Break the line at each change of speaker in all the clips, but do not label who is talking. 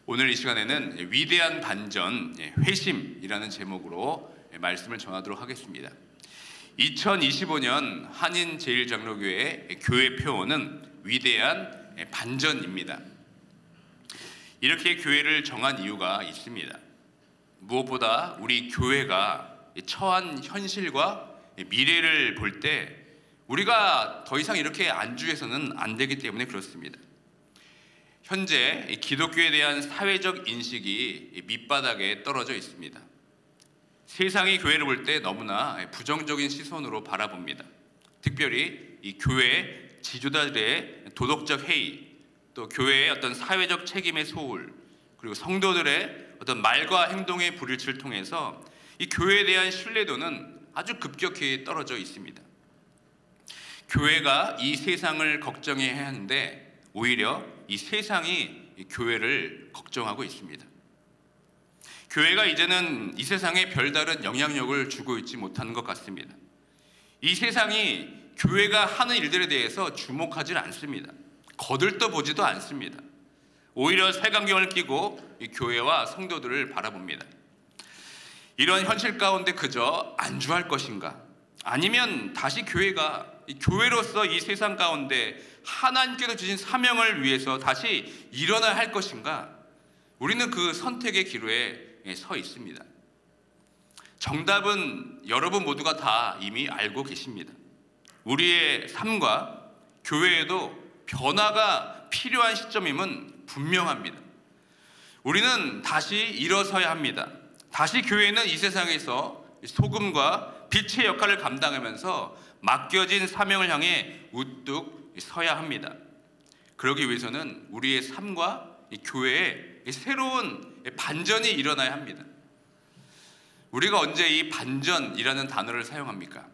오늘 이 시간에는 위대한 반전, 회심이라는 제목으로 말씀을 전하도록 하겠습니다. 2025년 한인제일장로교회 교회 표어는 위대한 반전입니다. 이렇게 교회를 정한 이유가 있습니다. 무엇보다 우리 교회가 처한 현실과 미래를 볼 때 우리가 더 이상 이렇게 안주해서는 안 되기 때문에 그렇습니다. 현재 기독교에 대한 사회적 인식이 밑바닥에 떨어져 있습니다. 세상이 교회를 볼 때 너무나 부정적인 시선으로 바라봅니다. 특별히 이 교회 지도자들의 도덕적 해이, 또 교회의 어떤 사회적 책임의 소홀, 그리고 성도들의 어떤 말과 행동의 불일치를 통해서 이 교회에 대한 신뢰도는 아주 급격히 떨어져 있습니다. 교회가 이 세상을 걱정해야 하는데 오히려 이 세상이 교회를 걱정하고 있습니다. 교회가 이제는 이 세상에 별다른 영향력을 주고 있지 못하는 것 같습니다. 이 세상이 교회가 하는 일들에 대해서 주목하지 않습니다. 거들떠보지도 않습니다. 오히려 색안경을 끼고 이 교회와 성도들을 바라봅니다. 이런 현실 가운데 그저 안주할 것인가? 아니면 다시 교회가 이 교회로서 이 세상 가운데 하나님께서 주신 사명을 위해서 다시 일어나야 할 것인가? 우리는 그 선택의 기로에 서 있습니다. 정답은 여러분 모두가 다 이미 알고 계십니다. 우리의 삶과 교회에도 변화가 필요한 시점임은 분명합니다. 우리는 다시 일어서야 합니다. 다시 교회는 이 세상에서 소금과 빛의 역할을 감당하면서 맡겨진 사명을 향해 우뚝 서야 합니다. 그러기 위해서는 우리의 삶과 이 교회에 새로운 반전이 일어나야 합니다. 우리가 언제 이 반전이라는 단어를 사용합니까?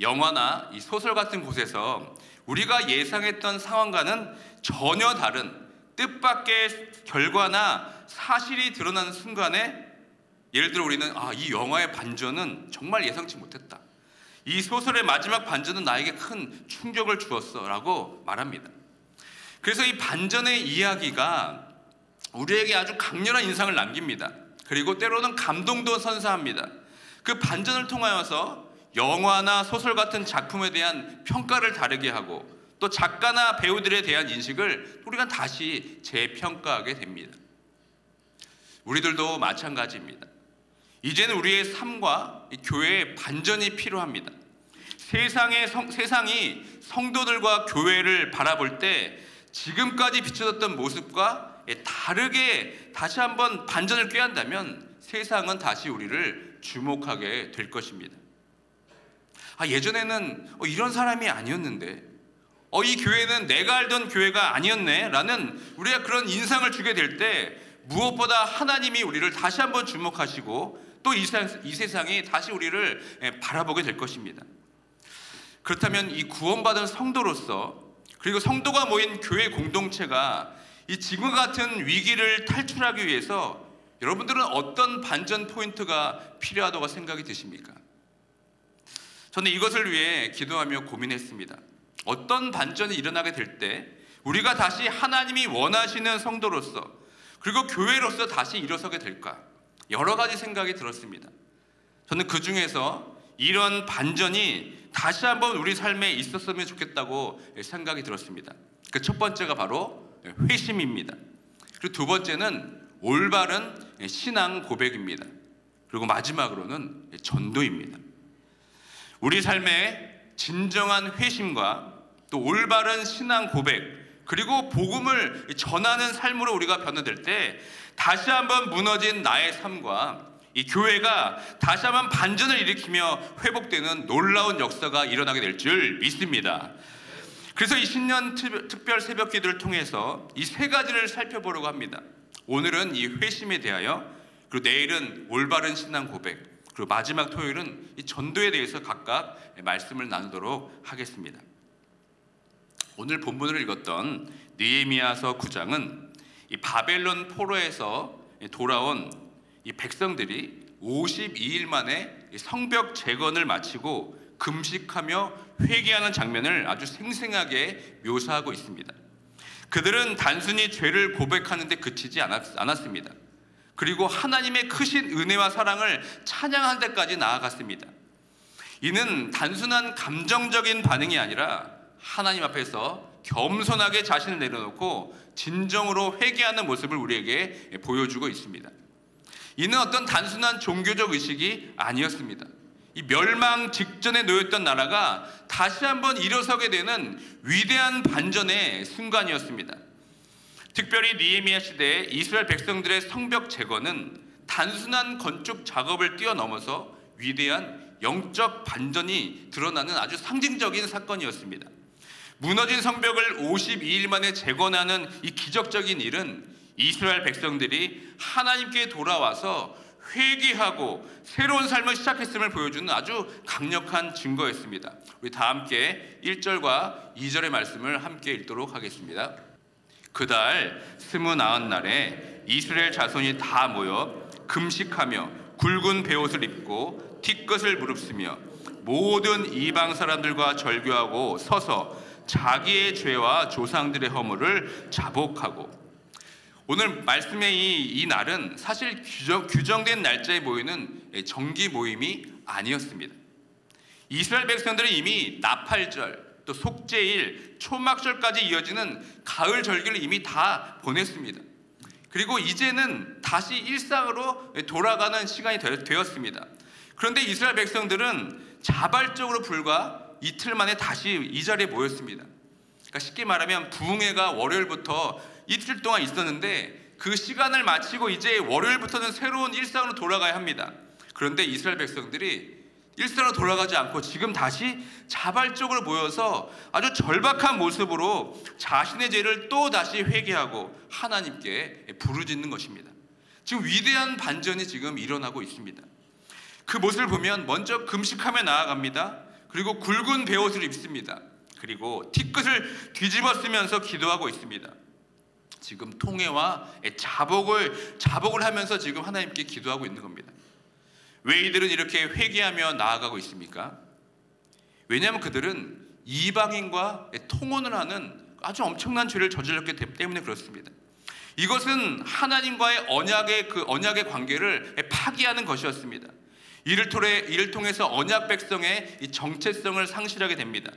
영화나 이 소설 같은 곳에서 우리가 예상했던 상황과는 전혀 다른 뜻밖의 결과나 사실이 드러나는 순간에 예를 들어 우리는 이 영화의 반전은 정말 예상치 못했다. 이 소설의 마지막 반전은 나에게 큰 충격을 주었어 라고 말합니다. 그래서 이 반전의 이야기가 우리에게 아주 강렬한 인상을 남깁니다. 그리고 때로는 감동도 선사합니다. 그 반전을 통하여서 영화나 소설 같은 작품에 대한 평가를 다르게 하고 또 작가나 배우들에 대한 인식을 우리가 다시 재평가하게 됩니다. 우리들도 마찬가지입니다. 이제는 우리의 삶과 교회의 반전이 필요합니다. 세상이 성도들과 교회를 바라볼 때 지금까지 비춰졌던 모습과 다르게 다시 한번 반전을 꾀한다면 세상은 다시 우리를 주목하게 될 것입니다. 예전에는 이런 사람이 아니었는데 이 교회는 내가 알던 교회가 아니었네 라는 우리가 그런 인상을 주게 될 때 무엇보다 하나님이 우리를 다시 한번 주목하시고 또 이 세상이 다시 우리를 바라보게 될 것입니다. 그렇다면 이 구원받은 성도로서 그리고 성도가 모인 교회 공동체가 이 지금과 같은 위기를 탈출하기 위해서 여러분들은 어떤 반전 포인트가 필요하다고 생각이 드십니까? 저는 이것을 위해 기도하며 고민했습니다. 어떤 반전이 일어나게 될 때 우리가 다시 하나님이 원하시는 성도로서 그리고 교회로서 다시 일어서게 될까? 여러 가지 생각이 들었습니다. 저는 그 중에서 이런 반전이 다시 한번 우리 삶에 있었으면 좋겠다고 생각이 들었습니다. 그 첫 번째가 바로 회심입니다. 그리고 두 번째는 올바른 신앙 고백입니다. 그리고 마지막으로는 전도입니다. 우리 삶에 진정한 회심과 또 올바른 신앙 고백 그리고 복음을 전하는 삶으로 우리가 변화될 때 다시 한번 무너진 나의 삶과 이 교회가 다시 한번 반전을 일으키며 회복되는 놀라운 역사가 일어나게 될 줄 믿습니다. 그래서 이 신년 특별 새벽 기도를 통해서 이 세 가지를 살펴보려고 합니다. 오늘은 이 회심에 대하여, 그리고 내일은 올바른 신앙 고백, 그리고 마지막 토요일은 이 전도에 대해서 각각 말씀을 나누도록 하겠습니다. 오늘 본문을 읽었던 느헤미야서 9장은 이 바벨론 포로에서 돌아온 이 백성들이 52일 만에 성벽 재건을 마치고 금식하며 회개하는 장면을 아주 생생하게 묘사하고 있습니다. 그들은 단순히 죄를 고백하는 데 그치지 않았습니다. 그리고 하나님의 크신 은혜와 사랑을 찬양한 데까지 나아갔습니다. 이는 단순한 감정적인 반응이 아니라 하나님 앞에서 겸손하게 자신을 내려놓고 진정으로 회개하는 모습을 우리에게 보여주고 있습니다. 이는 어떤 단순한 종교적 의식이 아니었습니다. 이 멸망 직전에 놓였던 나라가 다시 한번 일어서게 되는 위대한 반전의 순간이었습니다. 특별히 느헤미야 시대에 이스라엘 백성들의 성벽 재건은 단순한 건축 작업을 뛰어넘어서 위대한 영적 반전이 드러나는 아주 상징적인 사건이었습니다. 무너진 성벽을 52일 만에 재건하는 이 기적적인 일은 이스라엘 백성들이 하나님께 돌아와서 회개하고 새로운 삶을 시작했음을 보여주는 아주 강력한 증거였습니다. 우리 다 함께 1절과 2절의 말씀을 함께 읽도록 하겠습니다. 그달 29날에 이스라엘 자손이 다 모여 금식하며 굵은 베옷을 입고 티끝을 무릅쓰며 모든 이방 사람들과 절교하고 서서 자기의 죄와 조상들의 허물을 자복하고. 오늘 말씀의 이 날은 사실 규정된 날짜에 모이는 정기 모임이 아니었습니다. 이스라엘 백성들은 이미 나팔절, 또 속죄일, 초막절까지 이어지는 가을 절기를 이미 다 보냈습니다. 그리고 이제는 다시 일상으로 돌아가는 시간이 되었습니다. 그런데 이스라엘 백성들은 자발적으로 불과 이틀 만에 다시 이 자리에 모였습니다. 그러니까 쉽게 말하면 부흥회가 월요일부터 이틀 동안 있었는데 그 시간을 마치고 이제 월요일부터는 새로운 일상으로 돌아가야 합니다. 그런데 이스라엘 백성들이 일상으로 돌아가지 않고 지금 다시 자발적으로 모여서 아주 절박한 모습으로 자신의 죄를 또 다시 회개하고 하나님께 부르짖는 것입니다. 지금 위대한 반전이 지금 일어나고 있습니다. 그 모습을 보면 먼저 금식하며 나아갑니다. 그리고 굵은 베옷을 입습니다. 그리고 티끝을 뒤집어 쓰면서 기도하고 있습니다. 지금 통회와 자복을 하면서 지금 하나님께 기도하고 있는 겁니다. 왜 이들은 이렇게 회개하며 나아가고 있습니까? 왜냐하면 그들은 이방인과 통혼을 하는 아주 엄청난 죄를 저질렀기 때문에 그렇습니다. 이것은 하나님과의 언약의 관계를 파기하는 것이었습니다. 이를 통해서 언약 백성의 이 정체성을 상실하게 됩니다.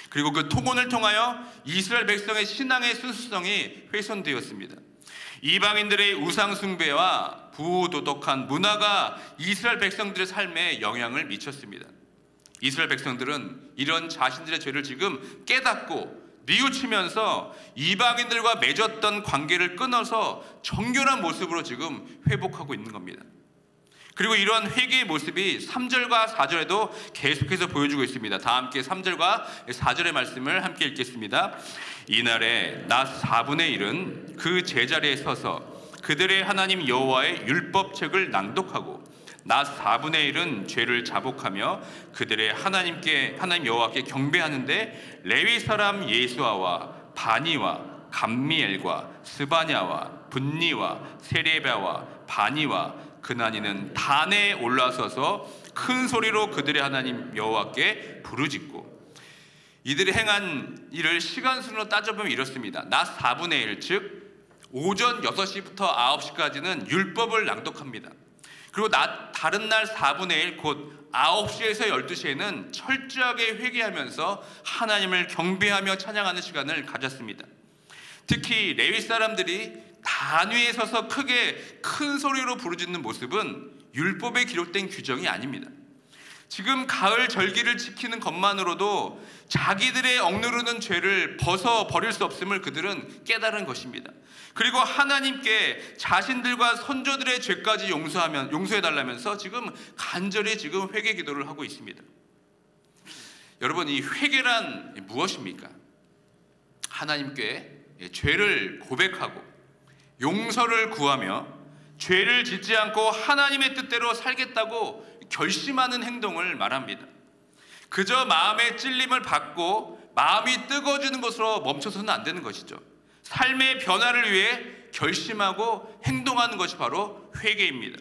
그리고 그 통혼을 통하여 이스라엘 백성의 신앙의 순수성이 훼손되었습니다. 이방인들의 우상 숭배와 부도덕한 문화가 이스라엘 백성들의 삶에 영향을 미쳤습니다. 이스라엘 백성들은 이런 자신들의 죄를 지금 깨닫고 뉘우치면서 이방인들과 맺었던 관계를 끊어서 정결한 모습으로 지금 회복하고 있는 겁니다. 그리고 이러한 회개의 모습이 3절과 4절에도 계속해서 보여주고 있습니다. 다 함께 3절과 4절의 말씀을 함께 읽겠습니다. 이날에 낮 4분의 1은 그 제자리에 서서 그들의 하나님 여호와의 율법책을 낭독하고 낮 4분의 1은 죄를 자복하며 그들의 하나님 여호와께 경배하는데 레위 사람 예수아와 바니와 감미엘과 스바냐와 분니와 세레바와 바니와 그나니는 단에 올라서서 큰 소리로 그들의 하나님 여호와께 부르짖고. 이들이 행한 일을 시간순으로 따져보면 이렇습니다. 낮 4분의 1, 즉 오전 6시부터 9시까지는 율법을 낭독합니다. 그리고 다른 날 4분의 1, 곧 9시에서 12시에는 철저하게 회개하면서 하나님을 경배하며 찬양하는 시간을 가졌습니다. 특히 레위 사람들이 단 위에 서서 큰 소리로 부르짖는 모습은 율법에 기록된 규정이 아닙니다. 지금 가을 절기를 지키는 것만으로도 자기들의 억누르는 죄를 벗어버릴 수 없음을 그들은 깨달은 것입니다. 그리고 하나님께 자신들과 선조들의 죄까지 용서해달라면서 지금 간절히 지금 회개 기도를 하고 있습니다. 여러분, 이 회개란 무엇입니까? 하나님께 죄를 고백하고 용서를 구하며 죄를 짓지 않고 하나님의 뜻대로 살겠다고 결심하는 행동을 말합니다. 그저 마음의 찔림을 받고 마음이 뜨거워지는 것으로 멈춰서는 안 되는 것이죠. 삶의 변화를 위해 결심하고 행동하는 것이 바로 회개입니다.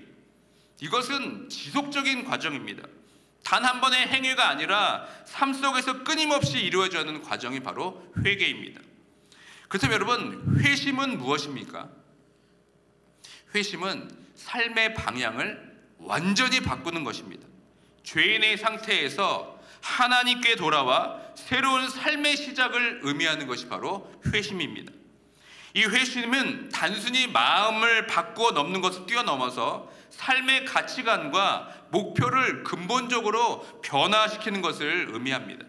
이것은 지속적인 과정입니다. 단 한 번의 행위가 아니라 삶 속에서 끊임없이 이루어져야 하는 과정이 바로 회개입니다. 그렇다면 여러분, 회심은 무엇입니까? 회심은 삶의 방향을 완전히 바꾸는 것입니다. 죄인의 상태에서 하나님께 돌아와 새로운 삶의 시작을 의미하는 것이 바로 회심입니다. 이 회심은 단순히 마음을 바꾸어 넘는 것을 뛰어넘어서 삶의 가치관과 목표를 근본적으로 변화시키는 것을 의미합니다.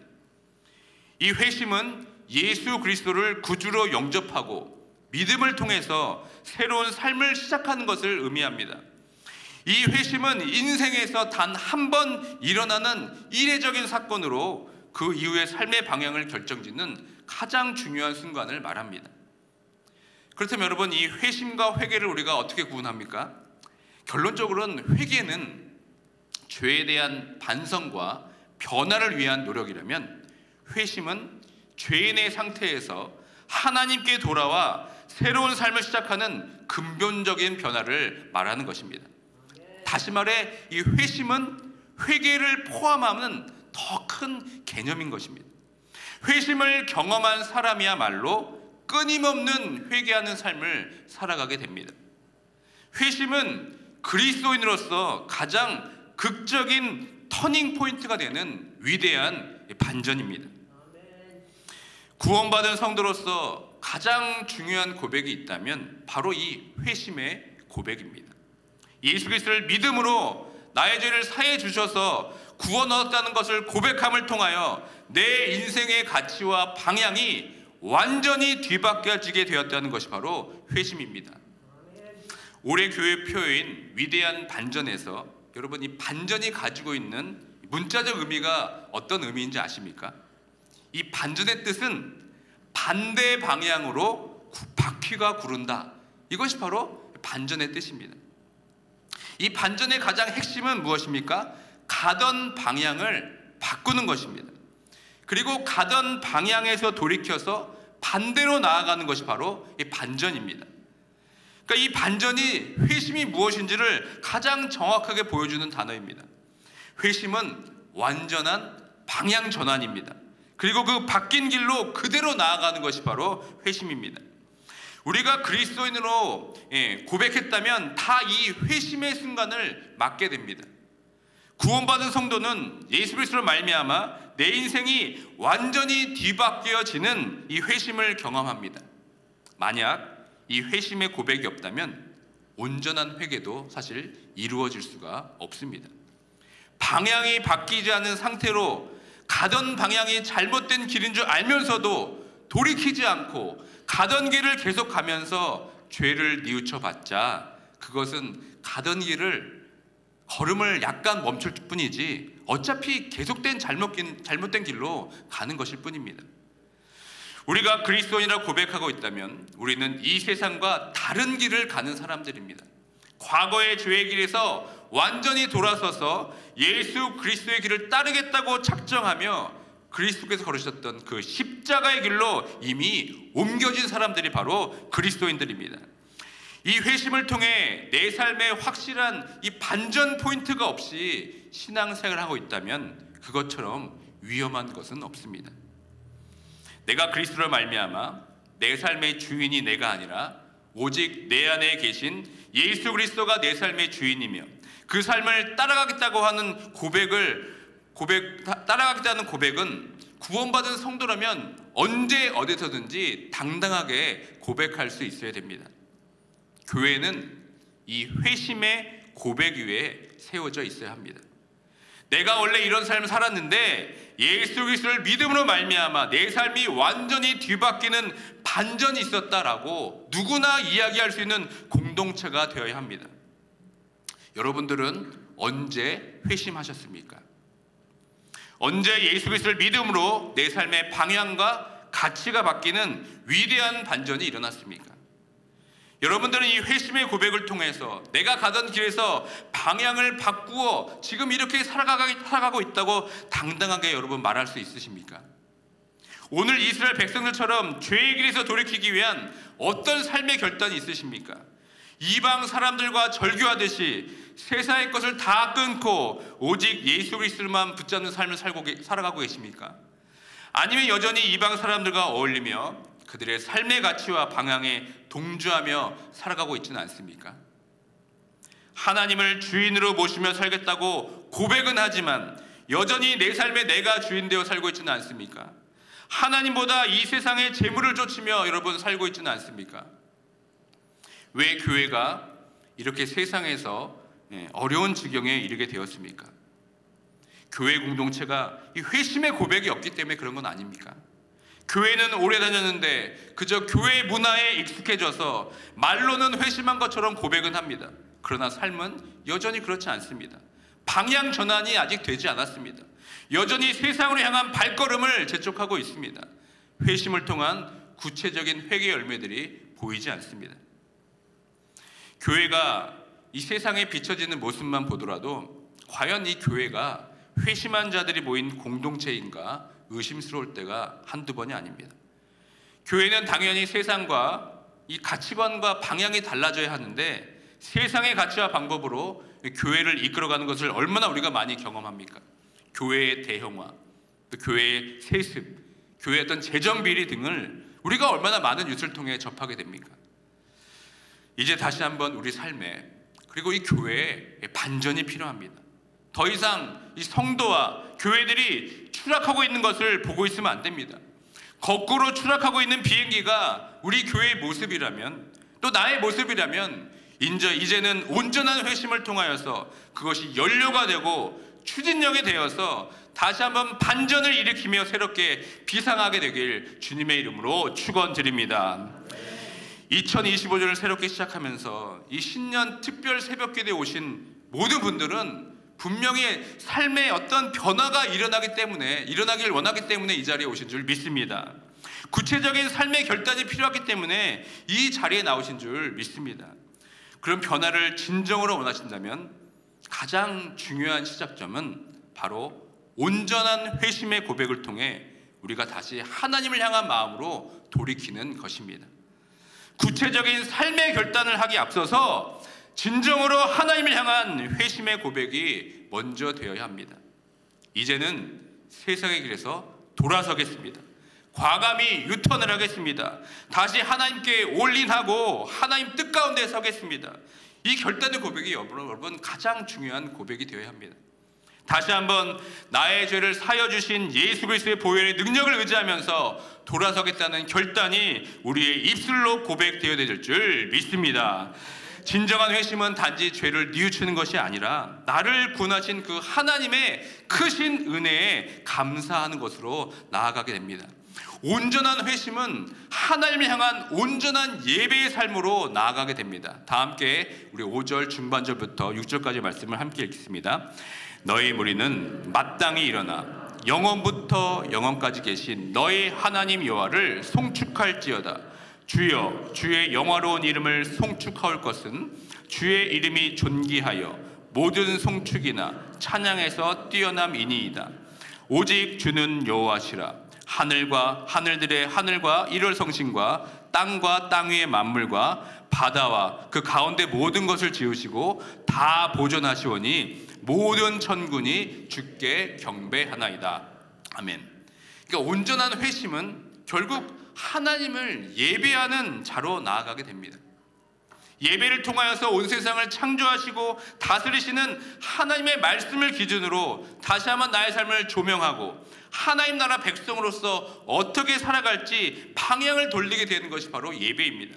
이 회심은 예수 그리스도를 구주로 영접하고 믿음을 통해서 새로운 삶을 시작하는 것을 의미합니다. 이 회심은 인생에서 단 한 번 일어나는 이례적인 사건으로 그 이후의 삶의 방향을 결정짓는 가장 중요한 순간을 말합니다. 그렇다면 여러분, 이 회심과 회개를 우리가 어떻게 구분합니까? 결론적으로는 회개는 죄에 대한 반성과 변화를 위한 노력이라면, 회심은 죄인의 상태에서 하나님께 돌아와 새로운 삶을 시작하는 근본적인 변화를 말하는 것입니다. 다시 말해, 이 회심은 회개를 포함하는 더 큰 개념인 것입니다. 회심을 경험한 사람이야말로 끊임없는 회개하는 삶을 살아가게 됩니다. 회심은 그리스도인으로서 가장 극적인 터닝 포인트가 되는 위대한 반전입니다. 구원받은 성도로서 가장 중요한 고백이 있다면 바로 이 회심의 고백입니다. 예수 그리스도를 믿음으로 나의 죄를 사해 주셔서 구원 얻었다는 것을 고백함을 통하여 내 인생의 가치와 방향이 완전히 뒤바뀌어지게 되었다는 것이 바로 회심입니다. 올해 교회 표어인 위대한 반전에서 여러분, 이 반전이 가지고 있는 문자적 의미가 어떤 의미인지 아십니까? 이 반전의 뜻은 반대 방향으로 바퀴가 구른다. 이것이 바로 반전의 뜻입니다. 이 반전의 가장 핵심은 무엇입니까? 가던 방향을 바꾸는 것입니다. 그리고 가던 방향에서 돌이켜서 반대로 나아가는 것이 바로 이 반전입니다. 그러니까 이 반전이 회심이 무엇인지를 가장 정확하게 보여주는 단어입니다. 회심은 완전한 방향 전환입니다. 그리고 그 바뀐 길로 그대로 나아가는 것이 바로 회심입니다. 우리가 그리스도인으로 고백했다면 다 이 회심의 순간을 맞게 됩니다. 구원받은 성도는 예수 그리스도로 말미암아 내 인생이 완전히 뒤바뀌어지는 이 회심을 경험합니다. 만약 이 회심의 고백이 없다면 온전한 회개도 사실 이루어질 수가 없습니다. 방향이 바뀌지 않은 상태로 가던 방향이 잘못된 길인 줄 알면서도 돌이키지 않고 가던 길을 계속 가면서 죄를 뉘우쳐봤자 그것은 가던 길을 걸음을 약간 멈출 뿐이지 어차피 계속된 잘못된 길로 가는 것일 뿐입니다. 우리가 그리스도인이라고 고백하고 있다면 우리는 이 세상과 다른 길을 가는 사람들입니다. 과거의 죄의 길에서 완전히 돌아서서 예수 그리스도의 길을 따르겠다고 작정하며 그리스도께서 걸으셨던 그 십자가의 길로 이미 옮겨진 사람들이 바로 그리스도인들입니다. 이 회심을 통해 내 삶에 확실한 이 반전 포인트가 없이 신앙생활을 하고 있다면 그것처럼 위험한 것은 없습니다. 내가 그리스도로 말미암아 내 삶의 주인이 내가 아니라 오직 내 안에 계신 예수 그리스도가 내 삶의 주인이며 그 삶을 따라가겠다고 하는 따라가겠다는 고백은 구원받은 성도라면 언제 어디서든지 당당하게 고백할 수 있어야 됩니다. 교회는 이 회심의 고백 위에 세워져 있어야 합니다. 내가 원래 이런 삶을 살았는데 예수 그리스도를 믿음으로 말미암아 내 삶이 완전히 뒤바뀌는 반전이 있었다라고 누구나 이야기할 수 있는 공동체가 되어야 합니다. 여러분들은 언제 회심하셨습니까? 언제 예수 그리스도를 믿음으로 내 삶의 방향과 가치가 바뀌는 위대한 반전이 일어났습니까? 여러분들은 이 회심의 고백을 통해서 내가 가던 길에서 방향을 바꾸어 지금 이렇게 살아가고 있다고 당당하게 여러분 말할 수 있으십니까? 오늘 이스라엘 백성들처럼 죄의 길에서 돌이키기 위한 어떤 삶의 결단이 있으십니까? 이방 사람들과 절교하듯이 세상의 것을 다 끊고 오직 예수 그리스도만 붙잡는 삶을 살아가고 계십니까? 아니면 여전히 이방 사람들과 어울리며 그들의 삶의 가치와 방향에 동조하며 살아가고 있지는 않습니까? 하나님을 주인으로 모시며 살겠다고 고백은 하지만 여전히 내 삶에 내가 주인 되어 살고 있지는 않습니까? 하나님보다 이 세상의 재물을 쫓으며 여러분 살고 있지는 않습니까? 왜 교회가 이렇게 세상에서 어려운 지경에 이르게 되었습니까? 교회 공동체가 이 회심의 고백이 없기 때문에 그런 건 아닙니까? 교회는 오래 다녔는데 그저 교회 문화에 익숙해져서 말로는 회심한 것처럼 고백은 합니다. 그러나 삶은 여전히 그렇지 않습니다. 방향 전환이 아직 되지 않았습니다. 여전히 세상으로 향한 발걸음을 재촉하고 있습니다. 회심을 통한 구체적인 회개 열매들이 보이지 않습니다. 교회가 이 세상에 비춰지는 모습만 보더라도 과연 이 교회가 회심한 자들이 모인 공동체인가 의심스러울 때가 한두 번이 아닙니다. 교회는 당연히 세상과 이 가치관과 방향이 달라져야 하는데 세상의 가치와 방법으로 교회를 이끌어가는 것을 얼마나 우리가 많이 경험합니까? 교회의 대형화, 또 교회의 세습, 교회의 어떤 재정 비리 등을 우리가 얼마나 많은 뉴스를 통해 접하게 됩니까? 이제 다시 한번 우리 삶에 그리고 이 교회에 반전이 필요합니다. 더 이상 이 성도와 교회들이 추락하고 있는 것을 보고 있으면 안 됩니다. 거꾸로 추락하고 있는 비행기가 우리 교회의 모습이라면 또 나의 모습이라면 이제는 온전한 회심을 통하여서 그것이 연료가 되고 추진력이 되어서 다시 한번 반전을 일으키며 새롭게 비상하게 되길 주님의 이름으로 축원드립니다. 2025년을 새롭게 시작하면서 이 신년 특별 새벽기도에 오신 모든 분들은 분명히 삶의 어떤 변화가 일어나길 원하기 때문에 이 자리에 오신 줄 믿습니다. 구체적인 삶의 결단이 필요하기 때문에 이 자리에 나오신 줄 믿습니다. 그런 변화를 진정으로 원하신다면 가장 중요한 시작점은 바로 온전한 회심의 고백을 통해 우리가 다시 하나님을 향한 마음으로 돌이키는 것입니다. 구체적인 삶의 결단을 하기 앞서서 진정으로 하나님을 향한 회심의 고백이 먼저 되어야 합니다. 이제는 세상의 길에서 돌아서겠습니다. 과감히 유턴을 하겠습니다. 다시 하나님께 올인하고 하나님 뜻 가운데 서겠습니다. 이 결단의 고백이 여러분 가장 중요한 고백이 되어야 합니다. 다시 한번 나의 죄를 사여 주신 예수 그리스도의 보혈의 능력을 의지하면서 돌아서겠다는 결단이 우리의 입술로 고백되어야 될 줄 믿습니다. 진정한 회심은 단지 죄를 뉘우치는 것이 아니라 나를 구원하신 그 하나님의 크신 은혜에 감사하는 것으로 나아가게 됩니다. 온전한 회심은 하나님을 향한 온전한 예배의 삶으로 나아가게 됩니다. 다 함께 우리 5절 중반절부터 6절까지 말씀을 함께 읽겠습니다. 너희 무리는 마땅히 일어나 영원부터 영원까지 계신 너희 하나님 여호와를 송축할지어다. 주여 주의 영화로운 이름을 송축할 것은 주의 이름이 존귀하여 모든 송축이나 찬양에서 뛰어남이니이다. 오직 주는 여호와시라. 하늘과 하늘들의 하늘과 이럴 성신과 땅과 땅 위의 만물과 바다와 그 가운데 모든 것을 지으시고 다 보존하시오니 모든 천군이 주께 경배하나이다. 아멘. 그러니까 온전한 회심은 결국 하나님을 예배하는 자로 나아가게 됩니다. 예배를 통하여서 온 세상을 창조하시고 다스리시는 하나님의 말씀을 기준으로 다시 한번 나의 삶을 조명하고 하나님 나라 백성으로서 어떻게 살아갈지 방향을 돌리게 되는 것이 바로 예배입니다.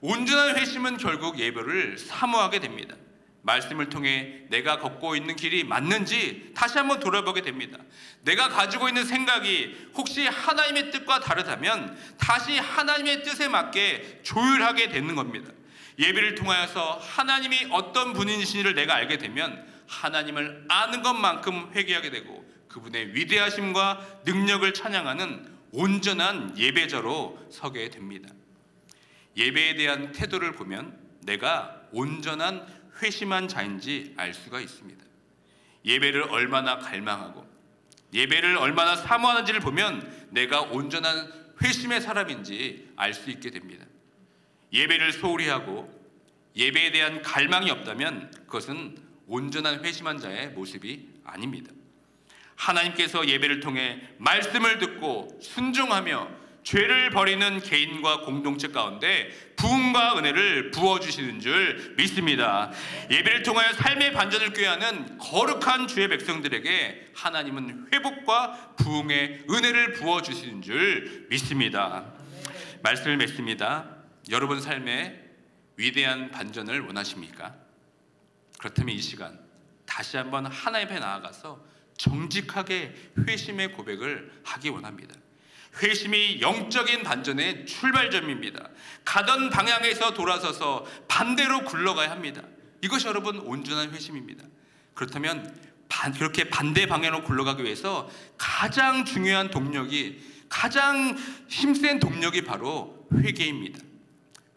온전한 회심은 결국 예배를 사모하게 됩니다. 말씀을 통해 내가 걷고 있는 길이 맞는지 다시 한번 돌아보게 됩니다. 내가 가지고 있는 생각이 혹시 하나님의 뜻과 다르다면 다시 하나님의 뜻에 맞게 조율하게 되는 겁니다. 예배를 통하여서 하나님이 어떤 분이신지를 내가 알게 되면 하나님을 아는 것만큼 회개하게 되고 그분의 위대하심과 능력을 찬양하는 온전한 예배자로 서게 됩니다. 예배에 대한 태도를 보면 내가 온전한 회심한 자인지 알 수가 있습니다. 예배를 얼마나 갈망하고 예배를 얼마나 사모하는지를 보면 내가 온전한 회심의 사람인지 알 수 있게 됩니다. 예배를 소홀히 하고 예배에 대한 갈망이 없다면 그것은 온전한 회심한 자의 모습이 아닙니다. 하나님께서 예배를 통해 말씀을 듣고 순종하며 죄를 버리는 개인과 공동체 가운데 부흥과 은혜를 부어주시는 줄 믿습니다. 예배를 통하여 삶의 반전을 꾀하는 거룩한 주의 백성들에게 하나님은 회복과 부흥의 은혜를 부어주시는 줄 믿습니다. 말씀을 맺습니다. 여러분 삶에 위대한 반전을 원하십니까? 그렇다면 이 시간 다시 한번 하나님 앞에 나아가서 정직하게 회심의 고백을 하기 원합니다. 회심이 영적인 반전의 출발점입니다. 가던 방향에서 돌아서서 반대로 굴러가야 합니다. 이것이 여러분 온전한 회심입니다. 그렇다면 그렇게 반대 방향으로 굴러가기 위해서 가장 중요한 동력이, 가장 힘센 동력이 바로 회개입니다.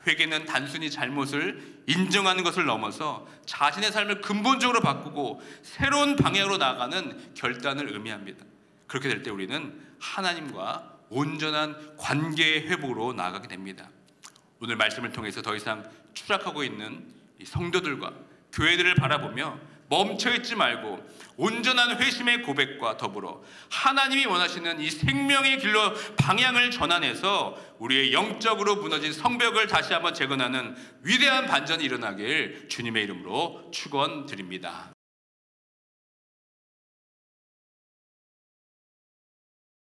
회개는 단순히 잘못을 인정하는 것을 넘어서 자신의 삶을 근본적으로 바꾸고 새로운 방향으로 나아가는 결단을 의미합니다. 그렇게 될 때 우리는 하나님과 온전한 관계의 회복으로 나아가게 됩니다. 오늘 말씀을 통해서 더 이상 추락하고 있는 이 성도들과 교회들을 바라보며 멈춰있지 말고 온전한 회심의 고백과 더불어 하나님이 원하시는 이 생명의 길로 방향을 전환해서 우리의 영적으로 무너진 성벽을 다시 한번 재건하는 위대한 반전이 일어나길 주님의 이름으로 축원드립니다.